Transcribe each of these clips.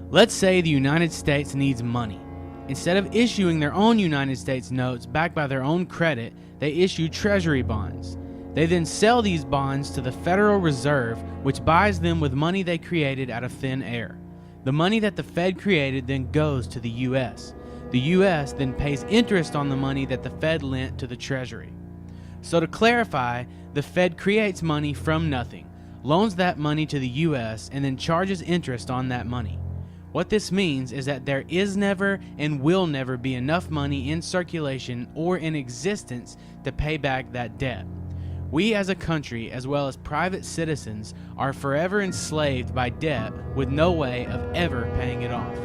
Let's say the United States needs money. Instead of issuing their own United States notes backed by their own credit, they issue treasury bonds. They then sell these bonds to the Federal Reserve, which buys them with money they created out of thin air. The money that the Fed created then goes to the U.S. The U.S. then pays interest on the money that the Fed lent to the Treasury. So to clarify, the Fed creates money from nothing, loans that money to the U.S., and then charges interest on that money. What this means is that there is never and will never be enough money in circulation or in existence to pay back that debt. We as a country, as well as private citizens, are forever enslaved by debt with no way of ever paying it off.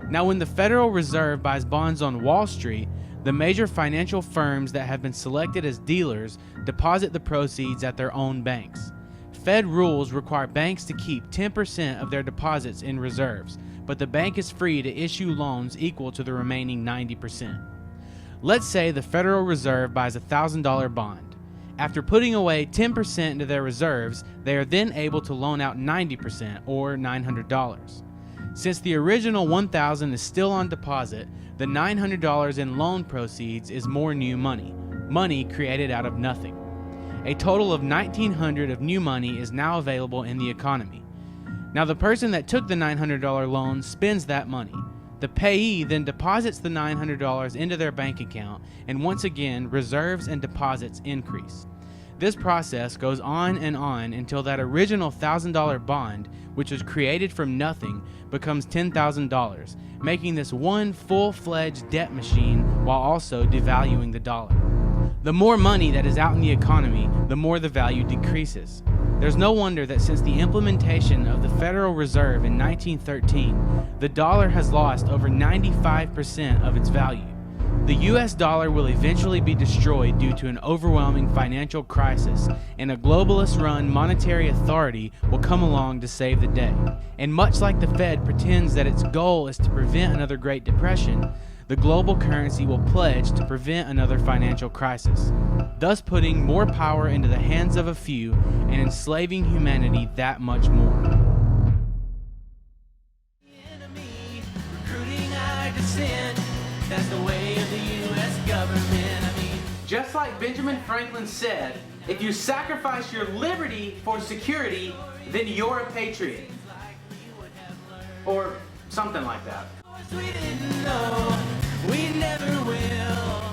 Now, when the Federal Reserve buys bonds on Wall Street, the major financial firms that have been selected as dealers deposit the proceeds at their own banks. Fed rules require banks to keep 10% of their deposits in reserves, but the bank is free to issue loans equal to the remaining 90%. Let's say the Federal Reserve buys a $1,000 bond. After putting away 10% into their reserves, they are then able to loan out 90%, or $900. Since the original $1,000 is still on deposit, the $900 in loan proceeds is more new money created out of nothing. A total of $1,900 of new money is now available in the economy. Now the person that took the $900 loan spends that money. The payee then deposits the $900 into their bank account, and once again, reserves and deposits increase. This process goes on until that original $1,000 bond, which was created from nothing, becomes $10,000, making this one full-fledged debt machine while also devaluing the dollar. The more money that is out in the economy, the more the value decreases. There's no wonder that since the implementation of the Federal Reserve in 1913, the dollar has lost over 95% of its value. The US dollar will eventually be destroyed due to an overwhelming financial crisis, and a globalist-run monetary authority will come along to save the day. And much like the Fed pretends that its goal is to prevent another Great Depression, the global currency will pledge to prevent another financial crisis, thus putting more power into the hands of a few and enslaving humanity that much more. That's the way of the U.S. government. Just like Benjamin Franklin said, if you sacrifice your liberty for security, then you're a patriot. Or something like that. We didn't know, we never will.